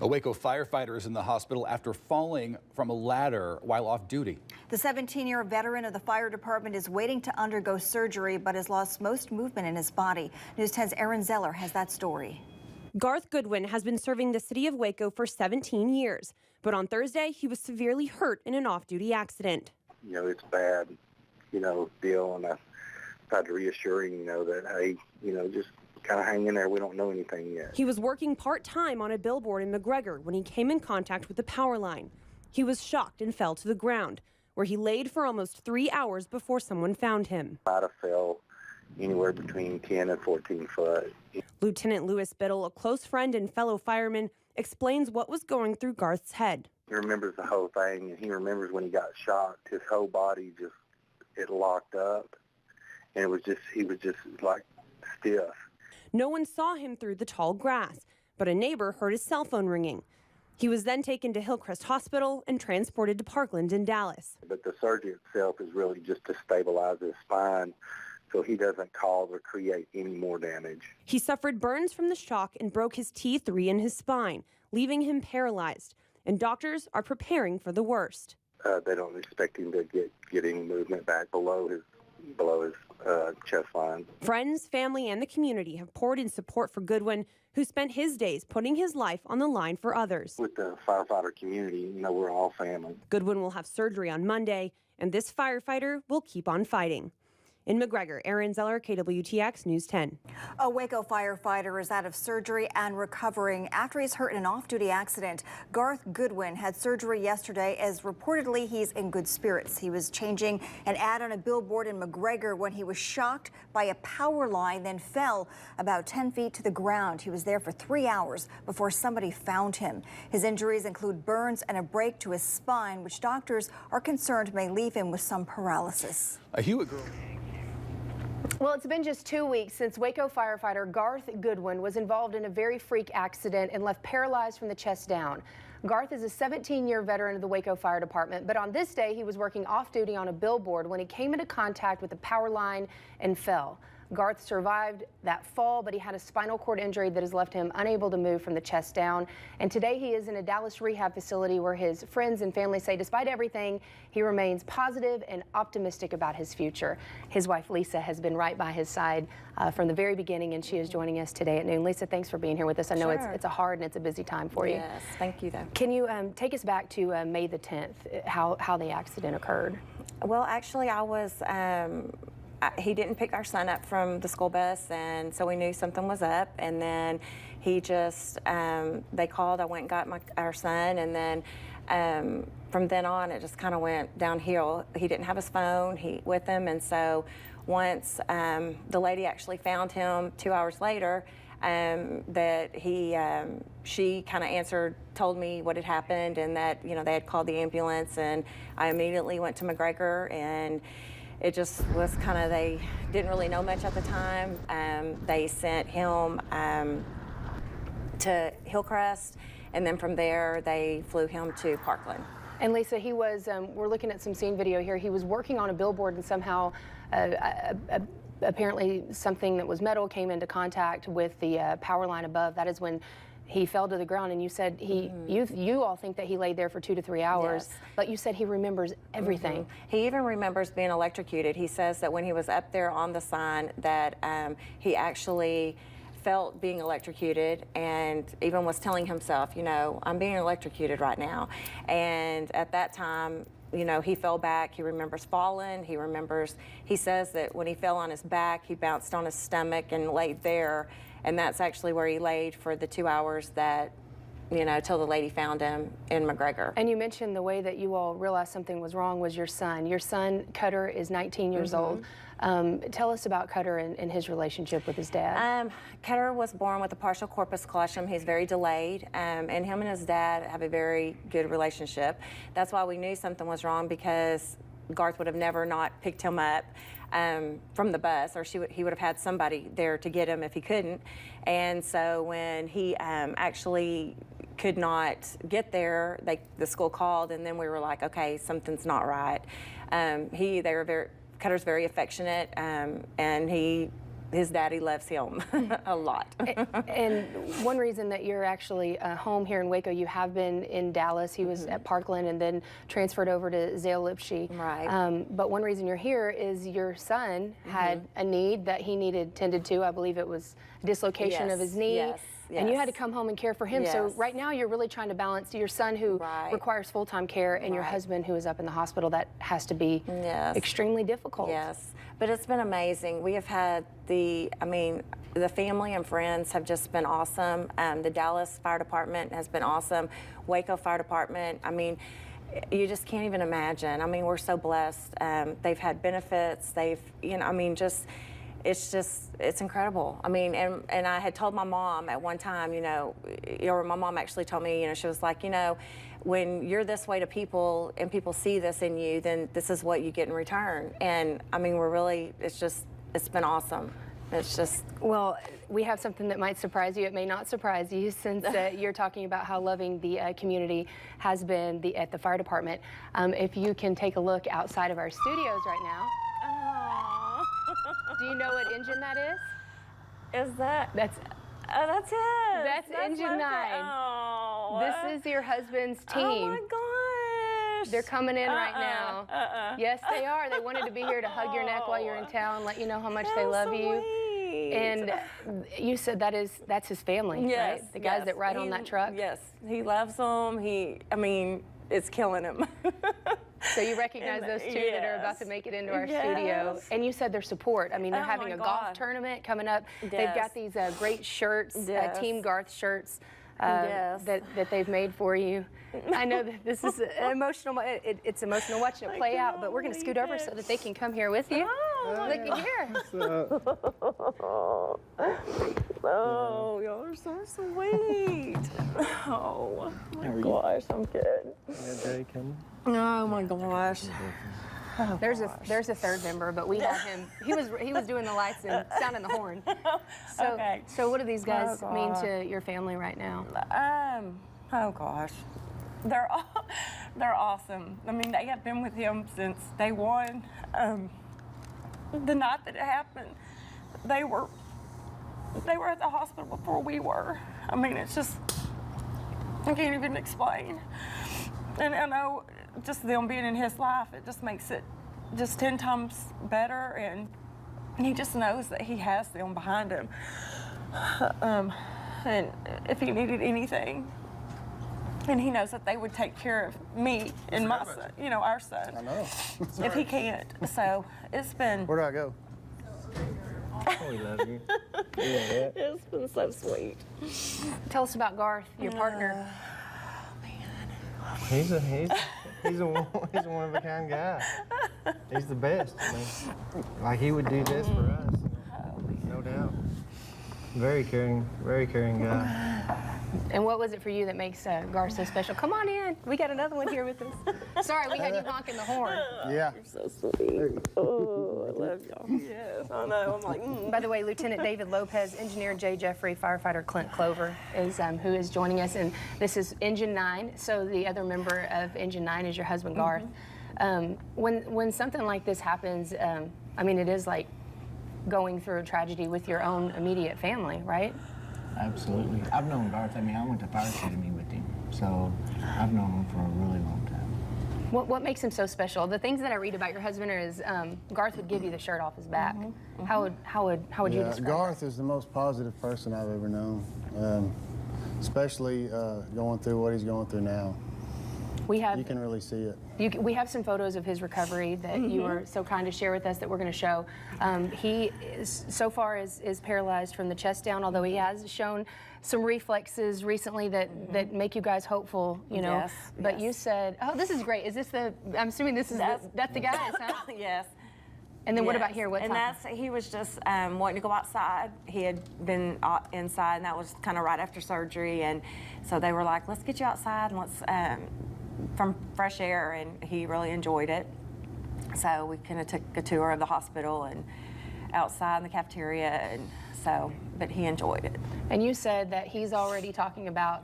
A Waco firefighter is in the hospital after falling from a ladder while off duty. The 17-year veteran of the fire department is waiting to undergo surgery, but has lost most movement in his body. News 10's Aaron Zeller has that story. Garth Goodwin has been serving the city of Waco for 17 years, but on Thursday, he was severely hurt in an off-duty accident. It's bad, deal, and I tried to reassure him, that, hey, just kind of hang in there. We don't know anything yet. He was working part-time on a billboard in McGregor when he came in contact with the power line. He was shocked and fell to the ground, where he laid for almost 3 hours before someone found him. Might have fell anywhere between 10 and 14 foot. Lieutenant Lewis Biddle, a close friend and fellow fireman, explains what was going through Garth's head. He remembers the whole thing, and he remembers when he got shocked, his whole body it locked up, and he was just like stiff. No one saw him through the tall grass, but a neighbor heard his cell phone ringing. He was then taken to Hillcrest Hospital and transported to Parkland in Dallas. But the surgery itself is really just to stabilize his spine so he doesn't cause or create any more damage. He suffered burns from the shock and broke his T3 in his spine, leaving him paralyzed. And doctors are preparing for the worst. They don't expect him to get any movement back below his chest line. Friends, family, and the community have poured in support for Goodwin, who spent his days putting his life on the line for others. With the firefighter community, we're all family. Goodwin will have surgery on Monday, and this firefighter will keep on fighting. In McGregor, Aaron Zeller, KWTX News 10. A Waco firefighter is out of surgery and recovering after he's hurt in an off-duty accident. Garth Goodwin had surgery yesterday, as reportedly he's in good spirits. He was changing an ad on a billboard in McGregor when he was shocked by a power line, then fell about 10 feet to the ground. He was there for 3 hours before somebody found him. His injuries include burns and a break to his spine, which doctors are concerned may leave him with some paralysis. A Hewitt girl. Well, it's been just 2 weeks since Waco firefighter Garth Goodwin was involved in a very freak accident and left paralyzed from the chest down. Garth is a 17-year veteran of the Waco Fire Department, but on this day he was working off-duty on a billboard when he came into contact with the power line and fell. Garth survived that fall, but he had a spinal cord injury that has left him unable to move from the chest down. And today he is in a Dallas rehab facility where his friends and family say despite everything, he remains positive and optimistic about his future. His wife, Lisa, has been right by his side from the very beginning, and she is joining us today at noon. Lisa, thanks for being here with us. I know it's a hard and it's a busy time for you. Yes, thank you, though. Can you take us back to May the 10th, how the accident occurred? Well, actually, I was... he didn't pick our son up from the school bus, and so we knew something was up. And then he just, they called, I went and got our son, and then from then on it just kind of went downhill. He didn't have his phone with him, and so once the lady actually found him 2 hours later, that she kind of told me what had happened, and that they had called the ambulance, and I immediately went to McGregor, and it just was kind of, they didn't really know much at the time. They sent him to Hillcrest, and then from there they flew him to Parkland. And Lisa, he was, we're looking at some scene video here, he was working on a billboard, and somehow apparently something that was metal came into contact with the power line above. That is when he fell to the ground, and you said you all think that he laid there for 2 to 3 hours, yes. But you said he remembers everything. He even remembers being electrocuted. He says that when he was up there on the sign that he actually felt being electrocuted, and even was telling himself, I'm being electrocuted right now. And at that time, he fell back. He remembers falling. He says that when he fell on his back, he bounced on his stomach and laid there. And that's actually where he laid for the 2 hours that, till the lady found him in McGregor. And you mentioned the way that you all realized something was wrong was your son. Your son, Cutter, is 19 years old. Tell us about Cutter and his relationship with his dad. Cutter was born with a partial corpus callosum. He's very delayed, and him and his dad have a very good relationship. That's why we knew something was wrong, because Garth would have never not picked him up from the bus, or he would have had somebody there to get him if he couldn't. And so when he actually could not get there, the school called, and then we were like, okay, something's not right. Cutter's very affectionate, and he his daddy loves him a lot. And one reason that you're actually home here in Waco, you have been in Dallas. He was at Parkland and then transferred over to Zale Lipsche. Right. But one reason you're here is your son had a need that he needed tended to. I believe it was dislocation of his knee. Yes. And you had to come home and care for him. So Yes. right now you're really trying to balance your son who Right. requires full-time care and your Right. husband who is up in the hospital. That has to be Yes. extremely difficult. Yes, but it's been amazing. We have had the family and friends have just been awesome. The Dallas Fire Department has been awesome. Waco Fire Department, you just can't even imagine. We're so blessed. They've had benefits. It's incredible. And I had told my mom at one time, or my mom actually told me, she was like, when you're this way to people and people see this in you, then this is what you get in return. And it's been awesome. It's just. Well, we have something that might surprise you. It may not surprise you since you're talking about how loving the community has been at the fire department. If you can take a look outside of our studios right now. Do you know what engine that is? Is that? That's it. That's Engine 9. Oh. This is your husband's team. Oh my gosh. They're coming in right now. Yes, they are. They wanted to be here to hug your neck while you're in town, let you know how much they love you. And you said that's his family, yes, right? The guys that ride on that truck? Yes, he loves them. It's killing him. So you recognize those two that are about to make it into our studio. And you said their support. They're having a golf tournament coming up. Yes. They've got these great shirts, Team Garth shirts that they've made for you. I know that this is emotional. It's emotional watching it play out, but we're going to scoot over so that they can come here with you. Oh, look at here. Oh, y'all are so sweet. Oh my gosh, I'm good. Oh my gosh. There's a third member, but we have him. He was doing the lights and sounding the horn. So, Okay. So what do these guys mean to your family right now? Oh gosh, they're awesome. They have been with him since day one. The night that it happened, they were at the hospital before we were. It's just, I can't even explain. And I know just them being in his life, it just makes it just 10 times better. And he just knows that he has them behind him. And if he needed anything, and he knows that they would take care of me and my son, our son. I know. If he can't. So it's been. Where do I go? We love you. Yeah. It's been so sweet. Tell us about Garth, your partner. He's a one of a kind guy. He's the best. He would do this for us. No doubt. Very caring guy. And what was it for you that makes Garth so special? Come on in. We got another one here with us. Sorry, we had you honking the horn. Yeah. You're so sweet. Oh, I love y'all. Yes, I know. I'm like, By the way, Lieutenant David Lopez, Engineer Jay Jeffrey, Firefighter Clint Clover is who is joining us, and this is Engine 9. So the other member of Engine 9 is your husband Garth. When something like this happens, it is like going through a tragedy with your own immediate family, right? Absolutely. I've known Garth. I went to fire academy with him, so I've known him for a really long time. What makes him so special? The things that I read about your husband is Garth would give you the shirt off his back. How would you describe Garth is the most positive person I've ever known, especially going through what he's going through now. You can really see it. We have some photos of his recovery that you were so kind to share with us that we're going to show. He is, so far is paralyzed from the chest down, although he has shown some reflexes recently that make you guys hopeful, Yes, But yes. you said, oh, this is great. Is this I'm assuming this is that's the guys, huh? Yes. And then what about here? What's He was just wanting to go outside. He had been inside, and that was kind of right after surgery. And so they were like, let's get you outside and let's from fresh air, and he really enjoyed it. So we kind of took a tour of the hospital and outside in the cafeteria, and but he enjoyed it. And you said that he's already talking about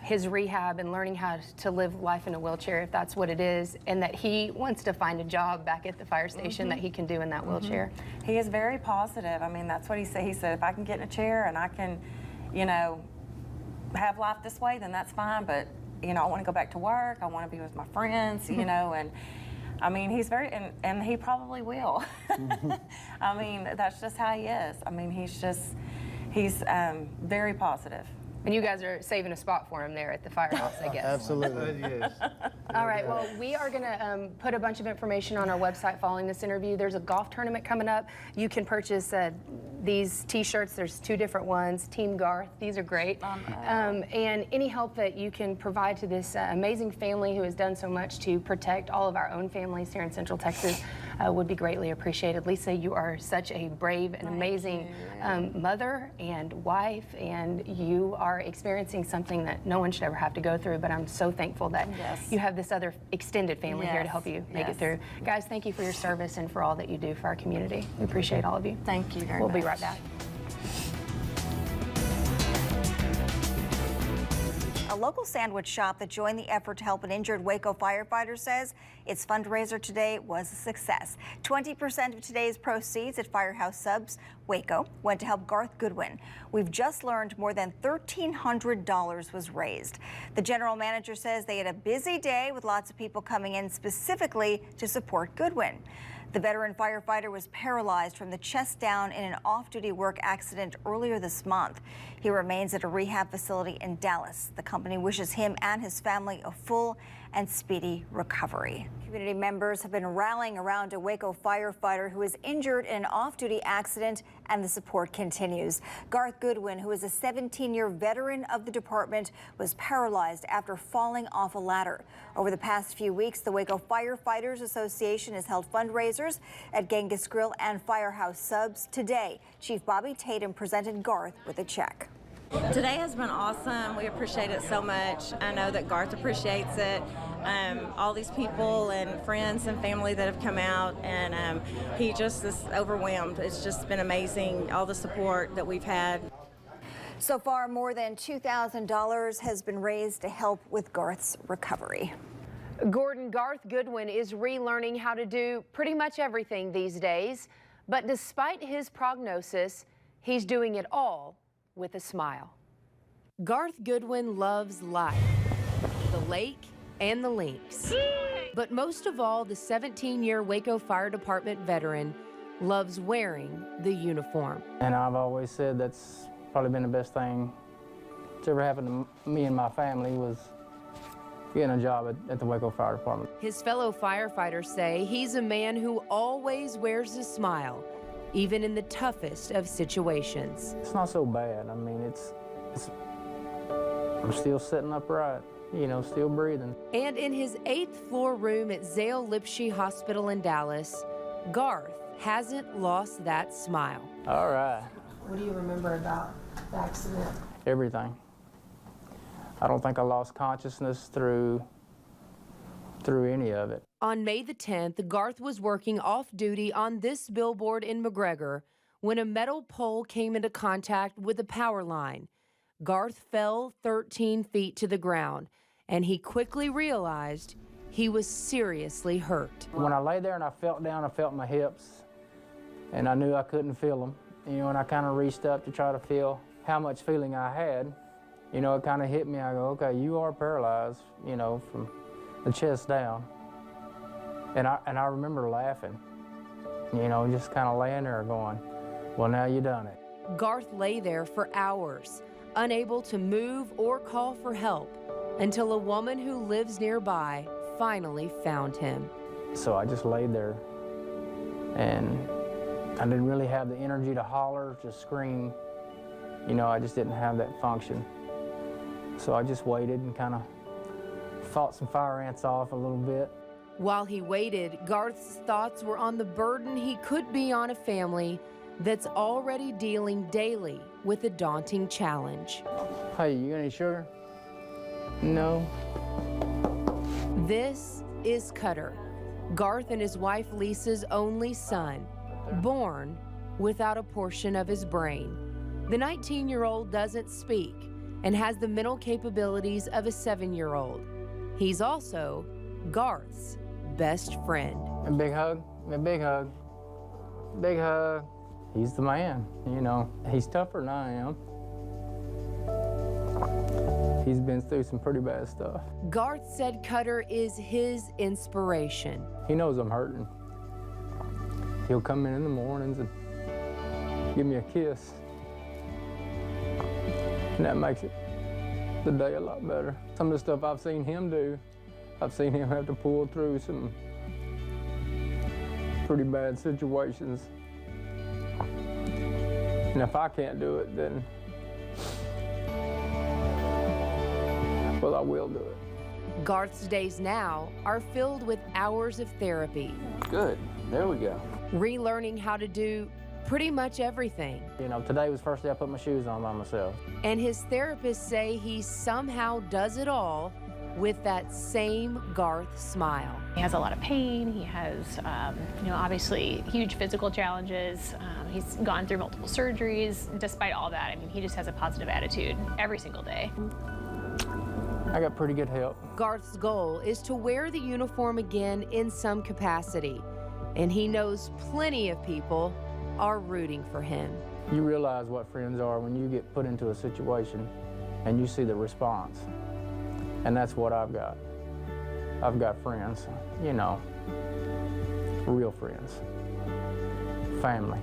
his rehab and learning how to live life in a wheelchair, if that's what it is, and that he wants to find a job back at the fire station that he can do in that wheelchair. He is very positive. I mean, that's what he said. He said, if I can get in a chair and I can, you know, have life this way, then that's fine. But, you know, I want to go back to work. I want to be with my friends, you know, and I mean, he's very, and he probably will. I mean, that's just how he is. I mean, he's very positive. And you guys are saving a spot for him there at the firehouse, I guess. Absolutely. Yes. All right, well, we are going to put a bunch of information on our website following this interview. There's a golf tournament coming up. You can purchase these T-shirts. There's 2 different ones, Team Garth. These are great. And any help that you can provide to this amazing family who has done so much to protect all of our own families here in Central Texas would be greatly appreciated. Lisa, you are such a brave and amazing mother and wife, and you are experiencing something that no one should ever have to go through, but I'm so thankful that you have this other extended family here to help you make it through. Guys, thank you for your service and for all that you do for our community. We appreciate all of you. Thank you very much. much. We'll be right back. A local sandwich shop that joined the effort to help an injured Waco firefighter says its fundraiser today was a success. 20% of today's proceeds at Firehouse Subs Waco went to help Garth Goodwin. We've just learned more than $1,300 was raised. The general manager says they had a busy day with lots of people coming in specifically to support Goodwin. The veteran firefighter was paralyzed from the chest down in an off-duty work accident earlier this month. He remains at a rehab facility in Dallas. The company wishes him and his family a full and speedy recovery. Community members have been rallying around a Waco firefighter who was injured in an off-duty accident, and the support continues. Garth Goodwin, who is a 17-year veteran of the department, was paralyzed after falling off a ladder. Over the past few weeks, the Waco Firefighters Association has held fundraisers at Genghis Grill and Firehouse Subs. Today, Chief Bobby Tatum presented Garth with a check. Today has been awesome. We appreciate it so much. I know that Garth appreciates it. All these people and friends and family that have come out, and he just is overwhelmed. It's just been amazing, all the support that we've had. So far, more than $2,000 has been raised to help with Garth's recovery. Garth Goodwin is relearning how to do pretty much everything these days, but despite his prognosis, he's doing it all with a smile. Garth Goodwin loves life, the lake, and the links. But most of all, the 17-year Waco Fire Department veteran loves wearing the uniform. And I've always said that's probably been the best thing that's ever happened to me and my family was getting a job at the Waco Fire Department. His fellow firefighters say he's a man who always wears a smile, even in the toughest of situations. It's not so bad. I mean, I'm still sitting upright, you know, still breathing. And in his 8th floor room at Zale Lipshe Hospital in Dallas, Garth hasn't lost that smile. All right. What do you remember about the accident? Everything. I don't think I lost consciousness through any of it. On May the 10th, Garth was working off-duty on this billboard in McGregor when a metal pole came into contact with a power line. Garth fell 13 feet to the ground, and he quickly realized he was seriously hurt. When I lay there and I felt down, I felt my hips, and I knew I couldn't feel them. You know, and I kind of reached up to try to feel how much feeling I had. You know, it kind of hit me. I go, okay, you are paralyzed, you know, from the chest down. And I remember laughing, you know, just kind of laying there going, well, now you done it. Garth lay there for hours, unable to move or call for help, until a woman who lives nearby finally found him. So I just laid there, and I didn't really have the energy to holler, to scream. You know, I just didn't have that function. So I just waited and kind of fought some fire ants off a little bit. While he waited, Garth's thoughts were on the burden he could be on a family that's already dealing daily with a daunting challenge. Hey, you got any sugar? No. This is Cutter, Garth and his wife Lisa's only son, born without a portion of his brain. The 19-year-old doesn't speak, and has the mental capabilities of a 7-year-old. He's also Garth's best friend. A big hug, a big hug, big hug. He's the man, you know. He's tougher than I am. He's been through some pretty bad stuff. Garth said Cutter is his inspiration. He knows I'm hurting. He'll come in the mornings and give me a kiss. And that makes it the day a lot better. Some of the stuff I've seen him do, I've seen him have to pull through some pretty bad situations. And if I can't do it, then, well, I will do it. Garth's days now are filled with hours of therapy. Good, there we go. Relearning how to do pretty much everything. You know, today was the first day I put my shoes on by myself. And his therapists say he somehow does it all with that same Garth smile. He has a lot of pain. He has, obviously huge physical challenges. He's gone through multiple surgeries. Despite all that, I mean, he just has a positive attitude every single day. I got pretty good help. Garth's goal is to wear the uniform again in some capacity, and he knows plenty of people are rooting for him. You realize what friends are when you get put into a situation and you see the response. And that's what I've got. I've got friends, you know, real friends, family.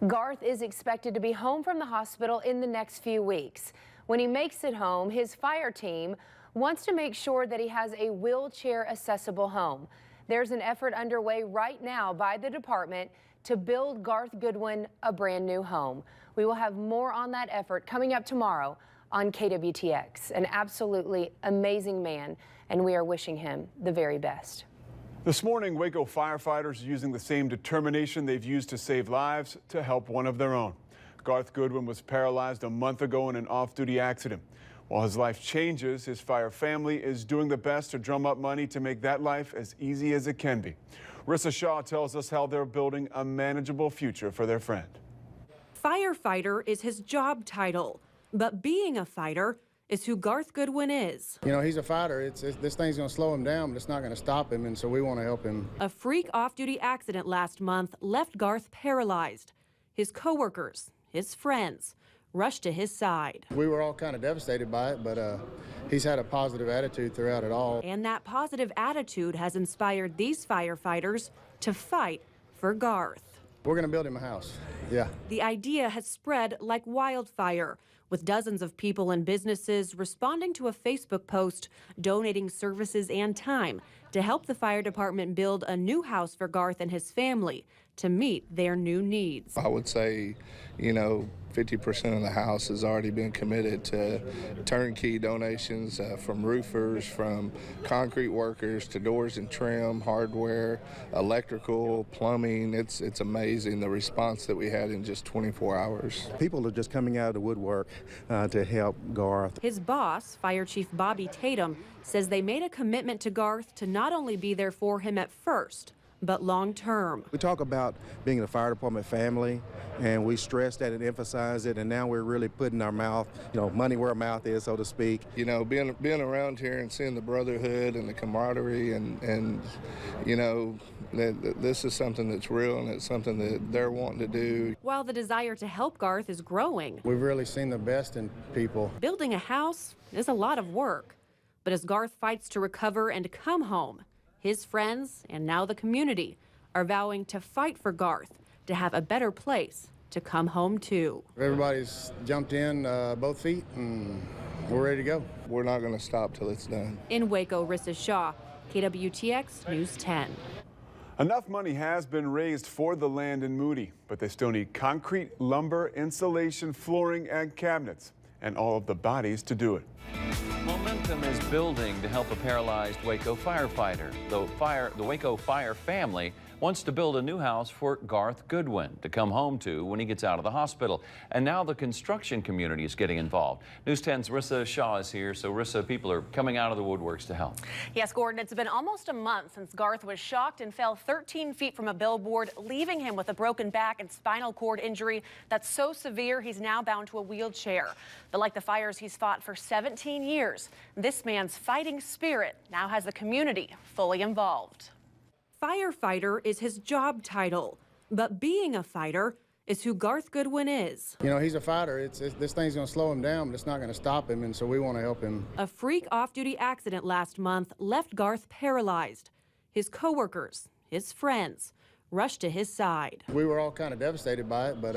Garth is expected to be home from the hospital in the next few weeks. When he makes it home, his fire team wants to make sure that he has a wheelchair-accessible home. There's an effort underway right now by the department to build Garth Goodwin a brand new home. We will have more on that effort coming up tomorrow on Kwtx. An absolutely amazing man, and we are wishing him the very best. This morning, Waco firefighters are using the same determination they've used to save lives to help one of their own. Garth Goodwin was paralyzed a month ago in an off-duty accident. While his life changes, his fire family is doing the best to drum up money to make that life as easy as it can be. Rissa Shaw tells us how they're building a manageable future for their friend. Firefighter is his job title, but being a fighter is who Garth Goodwin is. You know, he's a fighter. This thing's going to slow him down, but it's not going to stop him, and so we want to help him. A freak off-duty accident last month left Garth paralyzed. His coworkers, his friends, rushed to his side. We were all kind of devastated by it, but he's had a positive attitude throughout it all. And that positive attitude has inspired these firefighters to fight for Garth. We're going to build him a house, yeah. The idea has spread like wildfire, with dozens of people and businesses responding to a Facebook post, donating services and time to help the fire department build a new house for Garth and his family to meet their new needs. I would say, 50% of the house has already been committed to turnkey donations from roofers, from concrete workers to doors and trim, hardware, electrical, plumbing. It's amazing the response that we had in just 24 hours. People are just coming out of the woodwork to help Garth. His boss, Fire Chief Bobby Tatum, says they made a commitment to Garth to not only be there for him at first, but long term. We talk about being a fire department family, and we stress that and emphasize it, and now we're really putting our mouth, money where our mouth is, so to speak. Being around here and seeing the brotherhood and the camaraderie and this is something that's real, and it's something that they're wanting to do. While the desire to help Garth is growing, we've really seen the best in people. Building a house is a lot of work, but as Garth fights to recover and come home, his friends, and now the community, are vowing to fight for Garth to have a better place to come home to. Everybody's jumped in both feet, and we're ready to go. We're not going to stop till it's done. In Waco, Rissa Shaw, KWTX News 10. Enough money has been raised for the land in Moody, but they still need concrete, lumber, insulation, flooring, and cabinets, and all of the bodies to do it. Momentum is building to help a paralyzed Waco firefighter. The Waco Fire family wants to build a new house for Garth Goodwin to come home to when he gets out of the hospital. And now the construction community is getting involved. News 10's Rissa Shaw is here. So Rissa, people are coming out of the woodworks to help. Yes, Gordon, it's been almost a month since Garth was shocked and fell 13 feet from a billboard, leaving him with a broken back and spinal cord injury that's so severe he's now bound to a wheelchair. But like the fires he's fought for 17 years, this man's fighting spirit now has the community fully involved. Firefighter is his job title, but being a fighter is who Garth Goodwin is. You know, he's a fighter. This thing's going to slow him down, but it's not going to stop him, and so we want to help him. A freak off-duty accident last month left Garth paralyzed. His coworkers, his friends, rushed to his side. We were all kind of devastated by it, but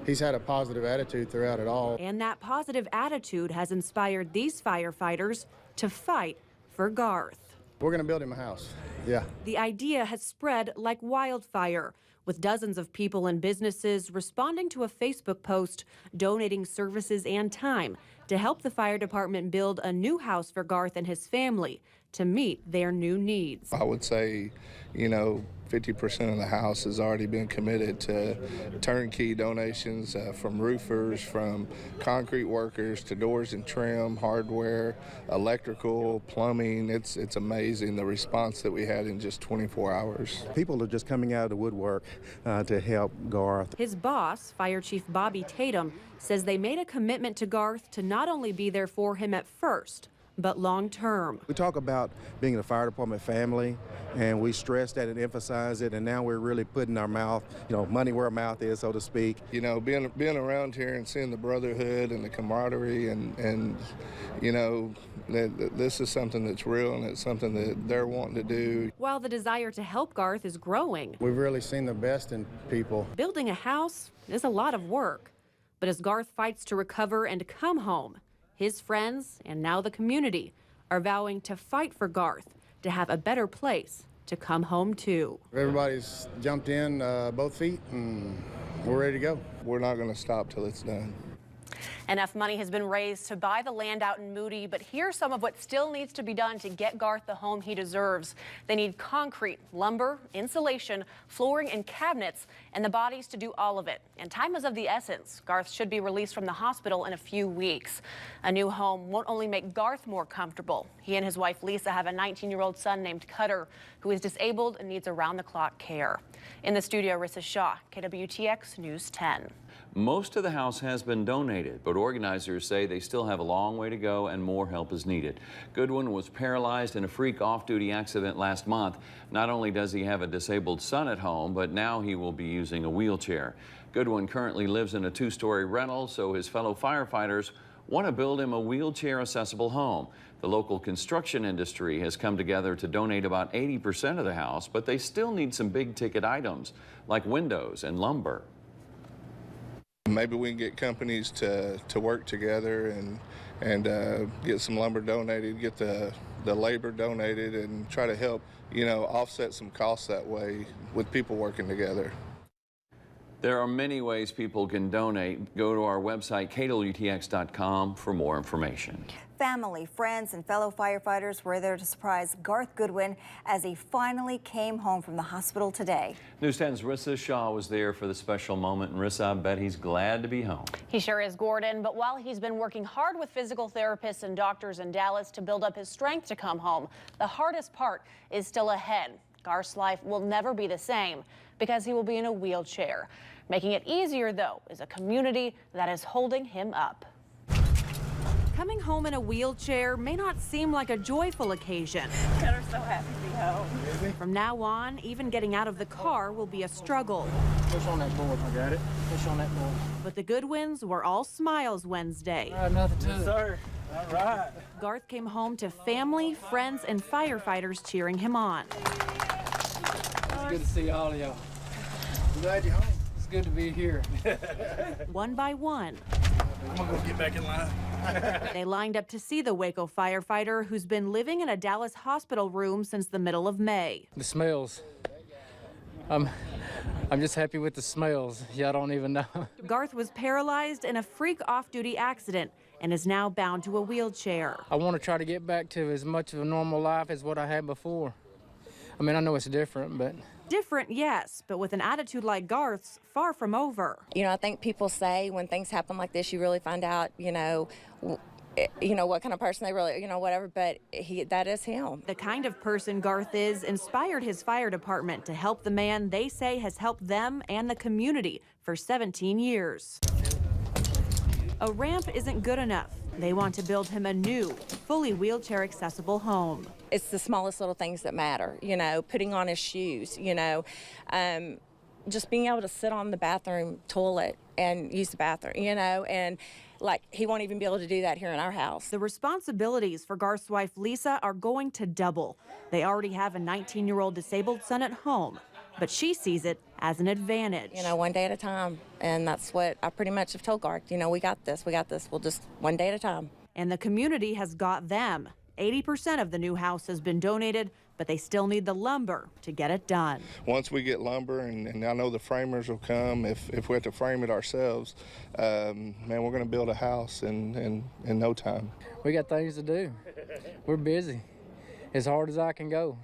he's had a positive attitude throughout it all. And that positive attitude has inspired these firefighters to fight for Garth. We're going to build him a house, yeah. The idea has spread like wildfire, with dozens of people and businesses responding to a Facebook post, donating services and time to help the fire department build a new house for Garth and his family to meet their new needs. I would say, 50% of the house has already been committed to turnkey donations from roofers, from concrete workers to doors and trim, hardware, electrical, plumbing. It's amazing the response that we had in just 24 hours. People are just coming out of the woodwork to help Garth. His boss, Fire Chief Bobby Tatum, says they made a commitment to Garth to not only be there for him at first, but long term. We talk about being a fire department family, and we stress that and emphasize it, and now we're really putting our mouth, money where our mouth is, so to speak. Being around here and seeing the brotherhood and the camaraderie and this is something that's real, and it's something that they're wanting to do. While the desire to help Garth is growing, we've really seen the best in people. Building a house is a lot of work, but as Garth fights to recover and come home, his friends, and now the community, are vowing to fight for Garth to have a better place to come home to. Everybody's jumped in both feet, and we're ready to go. We're not going to stop till it's done. Enough money has been raised to buy the land out in Moody, but here's some of what still needs to be done to get Garth the home he deserves. They need concrete, lumber, insulation, flooring, and cabinets, and the bodies to do all of it. And time is of the essence. Garth should be released from the hospital in a few weeks. A new home won't only make Garth more comfortable. He and his wife Lisa have a 19-year-old son named Cutter, who is disabled and needs around-the-clock care. In the studio, Rissa Shaw, KWTX News 10. Most of the house has been donated, but organizers say they still have a long way to go and more help is needed. Goodwin was paralyzed in a freak off-duty accident last month. Not only does he have a disabled son at home, but now he will be using a wheelchair. Goodwin currently lives in a two-story rental, so his fellow firefighters want to build him a wheelchair-accessible home. The local construction industry has come together to donate about 80% of the house, but they still need some big-ticket items like windows and lumber. Maybe we can get companies to work together and get some lumber donated, get the labor donated, and try to help, offset some costs that way with people working together. There are many ways people can donate. Go to our website, kwtx.com, for more information. Family, friends, and fellow firefighters were there to surprise Garth Goodwin as he finally came home from the hospital today. News 10's Rissa Shaw was there for the special moment, and Rissa, I bet he's glad to be home. He sure is, Gordon, but while he's been working hard with physical therapists and doctors in Dallas to build up his strength to come home, the hardest part is still ahead. Garth's life will never be the same because he will be in a wheelchair. Making it easier, though, is a community that is holding him up. Coming home in a wheelchair may not seem like a joyful occasion. Cutter's so happy to be home. From now on, even getting out of the car will be a struggle. Push on that board. I got it. Push on that board. But the Goodwins were all smiles Wednesday. All right, nothing to it. Sir. All right. Garth came home to family, friends, and firefighters cheering him on. It's good to see all of y'all. I'm glad you're home. It's good to be here. One by one. I'm gonna go get back in line. They lined up to see the Waco firefighter who's been living in a Dallas hospital room since the middle of May. The smells. I'm just happy with the smells. Y'all don't even know. Garth was paralyzed in a freak off-duty accident and is now bound to a wheelchair. I want to try to get back to as much of a normal life as what I had before. I mean, I know it's different, but Different, yes, but with an attitude like Garth's, far from over. You know, I think people say when things happen like this, you really find out, you know, what kind of person they really, whatever, but that is him. The kind of person Garth is inspired his fire department to help the man they say has helped them and the community for 17 years. A ramp isn't good enough. They want to build him a new, fully wheelchair accessible home. It's the smallest little things that matter, putting on his shoes, just being able to sit on the bathroom toilet and use the bathroom, and like he won't even be able to do that here in our house. The responsibilities for Garth's wife, Lisa, are going to double. They already have a 19-year-old disabled son at home, but she sees it as an advantage. One day at a time, and that's what I pretty much have told Garth, we got this, we'll just one day at a time. And the community has got them. 80% of the new house has been donated, but they still need the lumber to get it done. Once we get lumber, and I know the framers will come, if we have to frame it ourselves, man, we're going to build a house in no time. We got things to do. We're busy. As hard as I can go,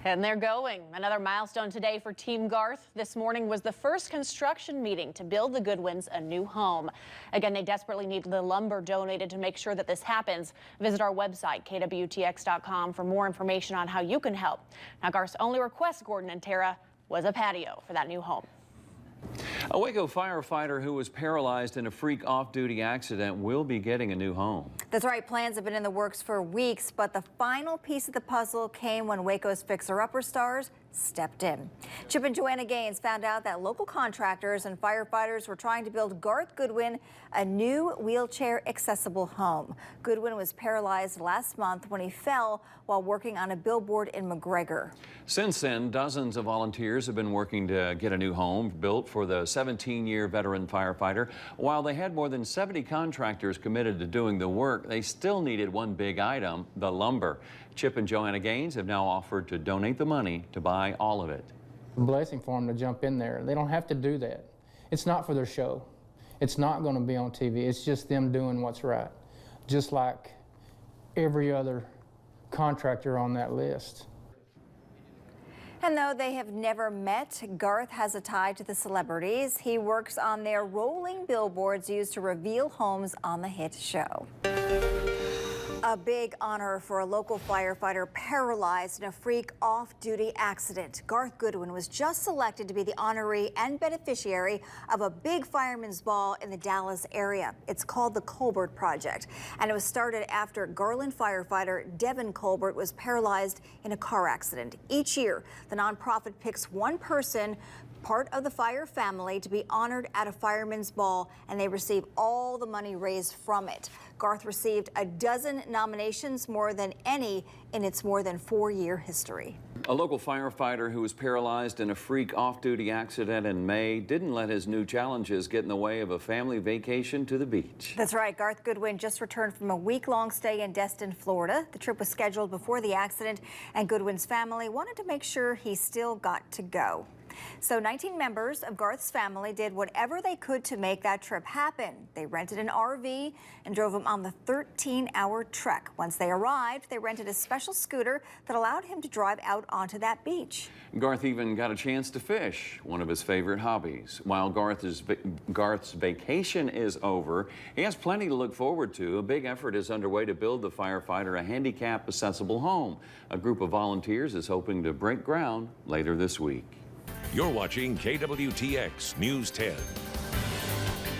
And they're going. Another milestone today for Team Garth. This morning was the first construction meeting to build the Goodwins a new home. Again, they desperately need the lumber donated to make sure that this happens. Visit our website, kwtx.com, for more information on how you can help. Now, Garth's only request, Gordon and Tara, was a patio for that new home. A Waco firefighter who was paralyzed in a freak off-duty accident will be getting a new home. That's right. Plans have been in the works for weeks, but the final piece of the puzzle came when Waco's fixer-upper stars stepped in. Chip and Joanna Gaines found out that local contractors and firefighters were trying to build Garth Goodwin a new wheelchair-accessible home. Goodwin was paralyzed last month when he fell while working on a billboard in McGregor. Since then, dozens of volunteers have been working to get a new home built for the 17-year veteran firefighter. While they had more than 70 contractors committed to doing the work, they still needed one big item, the lumber. Chip and Joanna Gaines have now offered to donate the money to buy all of it. A blessing for them to jump in there. They don't have to do that. It's not for their show. It's not going to be on TV. It's just them doing what's right, just like every other contractor on that list. And though they have never met, Garth has a tie to the celebrities. He works on their rolling billboards used to reveal homes on the hit show. A big honor for a local firefighter paralyzed in a freak off-duty accident. Garth Goodwin was just selected to be the honoree and beneficiary of a big fireman's ball in the Dallas area. It's called the Colbert Project, and it was started after Garland firefighter Devin Colbert was paralyzed in a car accident. Each year, the nonprofit picks one person, part of the fire family, to be honored at a fireman's ball, and they receive all the money raised from it. Garth received a dozen nominations, more than any in its more than 4-year history. A local firefighter who was paralyzed in a freak off-duty accident in May didn't let his new challenges get in the way of a family vacation to the beach. That's right. Garth Goodwin just returned from a week-long stay in Destin, Florida. The trip was scheduled before the accident, and Goodwin's family wanted to make sure he still got to go. So 19 members of Garth's family did whatever they could to make that trip happen. They rented an RV and drove him on the 13-hour trek. Once they arrived, they rented a special scooter that allowed him to drive out onto that beach. Garth even got a chance to fish, one of his favorite hobbies. While Garth's vacation is over, he has plenty to look forward to. A big effort is underway to build the firefighter a handicap-accessible home. A group of volunteers is hoping to break ground later this week. You're watching KWTX News 10.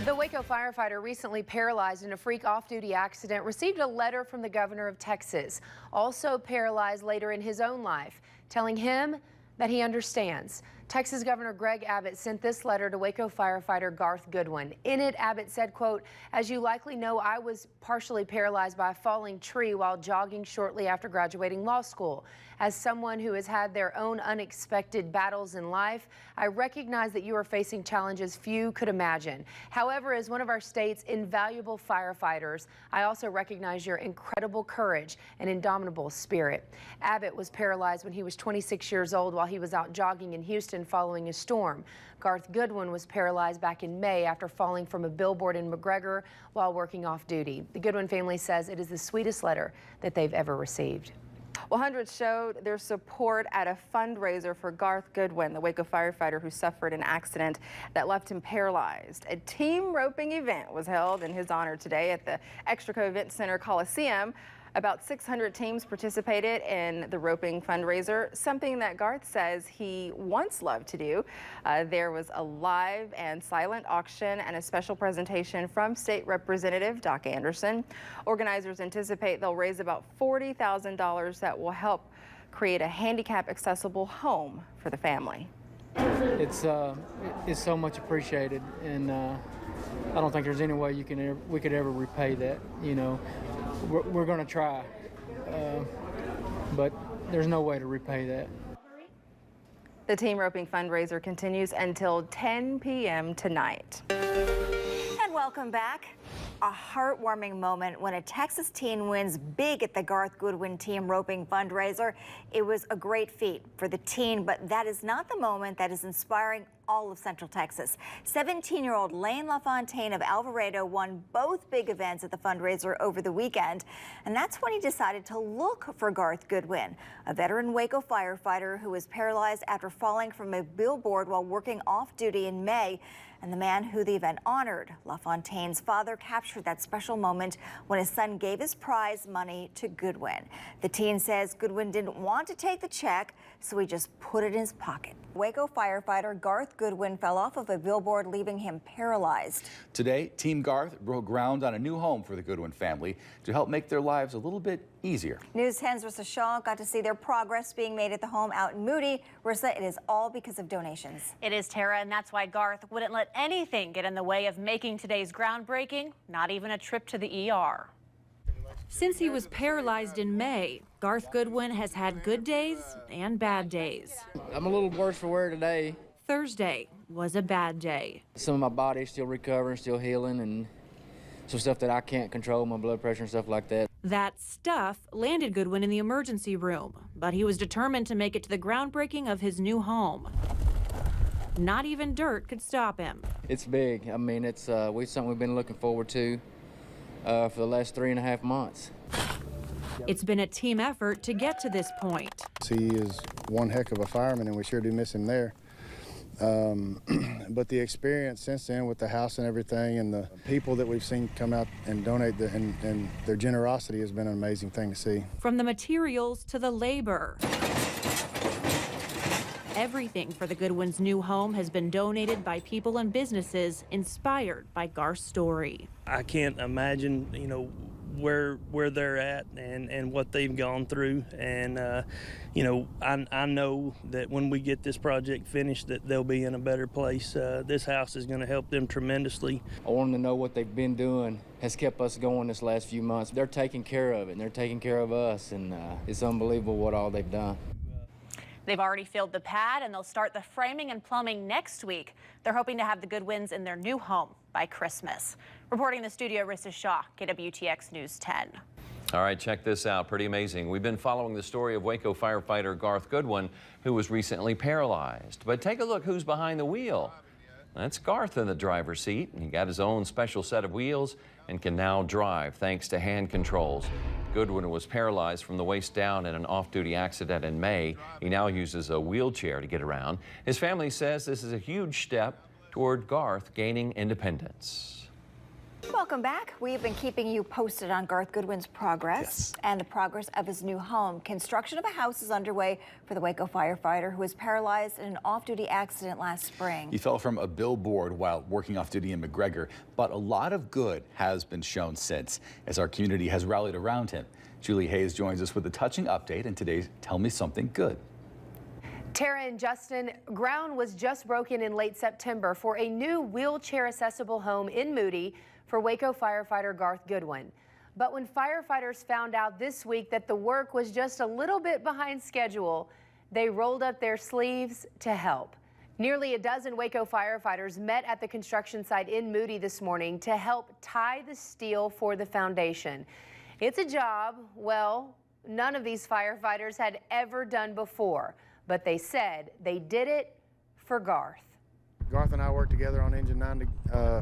The Waco firefighter, recently paralyzed in a freak off-duty accident, received a letter from the governor of Texas, also paralyzed later in his own life, telling him that he understands. Texas Governor Greg Abbott sent this letter to Waco firefighter Garth Goodwin. In it, Abbott said, quote, "As you likely know, I was partially paralyzed by a falling tree while jogging shortly after graduating law school. As someone who has had their own unexpected battles in life, I recognize that you are facing challenges few could imagine. However, as one of our state's invaluable firefighters, I also recognize your incredible courage and indomitable spirit." Abbott was paralyzed when he was 26 years old while he was out jogging in Houston following a storm. Garth Goodwin was paralyzed back in May after falling from a billboard in McGregor while working off duty. The Goodwin family says it is the sweetest letter that they've ever received. Well, hundreds showed their support at a fundraiser for Garth Goodwin, the Waco firefighter who suffered an accident that left him paralyzed. A team roping event was held in his honor today at the Extraco Event Center Coliseum. About 600 teams participated in the roping fundraiser, something that Garth says he once loved to do. There was a live and silent auction and a special presentation from State Representative Doc Anderson. Organizers anticipate they'll raise about $40,000 that will help create a handicap-accessible home for the family. It's so much appreciated, and I don't think there's any way we could ever repay that. You know, we're going to try, but there's no way to repay that. The team roping fundraiser continues until 10 p.m. tonight. And welcome back. A heartwarming moment when a Texas teen wins big at the Garth Goodwin team roping fundraiser. It was a great feat for the teen, but that is not the moment that is inspiring all of Central Texas. 17-year-old Lane LaFontaine of Alvarado won both big events at the fundraiser over the weekend, and that's when he decided to look for Garth Goodwin, a veteran Waco firefighter who was paralyzed after falling from a billboard while working off-duty in May, and the man who the event honored. LaFontaine's father captured that special moment when his son gave his prize money to Goodwin. The teen says Goodwin didn't want to take the check, so he just put it in his pocket. Waco firefighter Garth Goodwin fell off of a billboard, leaving him paralyzed. Today, Team Garth broke ground on a new home for the Goodwin family to help make their lives a little bit easier. News 10's Rissa Shaw got to see their progress being made at the home out in Moody. Rissa, it is all because of donations. It is, Tara, and that's why Garth wouldn't let anything get in the way of making today's groundbreaking, not even a trip to the ER. Since he was paralyzed in May, Garth Goodwin has had good days and bad days. I'm a little worse for wear today. Thursday was a bad day. Some of my body's still recovering, still healing, and some stuff that I can't control, my blood pressure and stuff like that. That stuff landed Goodwin in the emergency room, but he was determined to make it to the groundbreaking of his new home. Not even dirt could stop him. It's big. I mean, it's something we've been looking forward to for the last 3.5 months. It's been a team effort to get to this point. He is one heck of a fireman, and we sure do miss him there. But the experience since then with the house and everything, and the people that we've seen come out and donate, and their generosity has been an amazing thing to see. From the materials to the labor, everything for the Goodwin's new home has been donated by people and businesses inspired by Garth's story. I can't imagine, you know, where they're at and what they've gone through, and you know, I know that when we get this project finished that they'll be in a better place. This house is going to help them tremendously. I want them to know what they've been doing has kept us going this last few months. They're taking care of it, and they're taking care of us, and it's unbelievable what all they've done. They've already filled the pad, and they'll start the framing and plumbing next week. They're hoping to have the Goodwins in their new home by Christmas. Reporting in the studio, Rissa Shaw, KWTX News 10. All right, check this out. Pretty amazing. We've been following the story of Waco firefighter Garth Goodwin, who was recently paralyzed. But take a look who's behind the wheel. That's Garth in the driver's seat. He got his own special set of wheels and can now drive thanks to hand controls. Goodwin was paralyzed from the waist down in an off-duty accident in May. He now uses a wheelchair to get around. His family says this is a huge step toward Garth gaining independence. Welcome back. We've been keeping you posted on Garth Goodwin's progress and the progress of his new home. Construction of a house is underway for the Waco firefighter who was paralyzed in an off-duty accident last spring. He fell from a billboard while working off-duty in McGregor, but a lot of good has been shown since as our community has rallied around him. Julie Hayes joins us with a touching update and today's Tell Me Something Good. Tara and Justin, ground was just broken in late September for a new wheelchair-accessible home in Moody for Waco firefighter Garth Goodwin. But when firefighters found out this week that the work was just a little bit behind schedule, they rolled up their sleeves to help. Nearly a dozen Waco firefighters met at the construction site in Moody this morning to help tie the steel for the foundation. It's a job, well, none of these firefighters had ever done before, but they said they did it for Garth. Garth and I worked together on Engine 9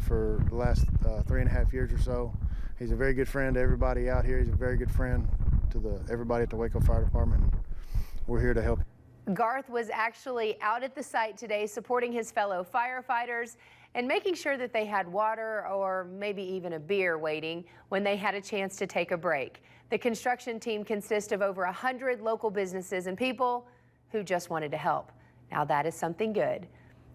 for the last 3.5 years or so. He's a very good friend to everybody out here. He's a very good friend to everybody at the Waco Fire Department. And we're here to help. Garth was actually out at the site today supporting his fellow firefighters and making sure that they had water or maybe even a beer waiting when they had a chance to take a break. The construction team consists of over 100 local businesses and people who just wanted to help. Now that is something good.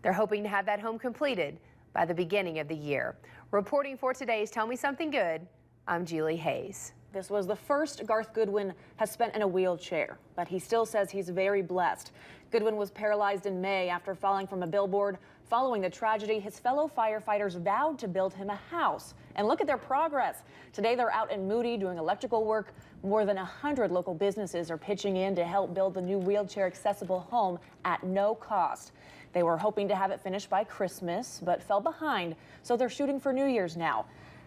They're hoping to have that home completed by the beginning of the year. Reporting for today's Tell Me Something Good, I'm Julie Hayes. This was the first Garth Goodwin has spent in a wheelchair, but he still says he's very blessed. Goodwin was paralyzed in May after falling from a billboard. Following the tragedy, his fellow firefighters vowed to build him a house. And look at their progress. Today they're out in Moody doing electrical work. More than 100 local businesses are pitching in to help build the new wheelchair accessible home at no cost. They were hoping to have it finished by Christmas, but fell behind, so they're shooting for New Year's now.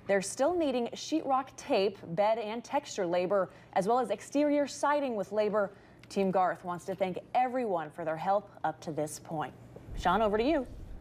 They're still needing sheetrock tape, bed and texture labor, as well as exterior siding with labor. Team Garth wants to thank everyone for their help up to this point. Sean, over to you.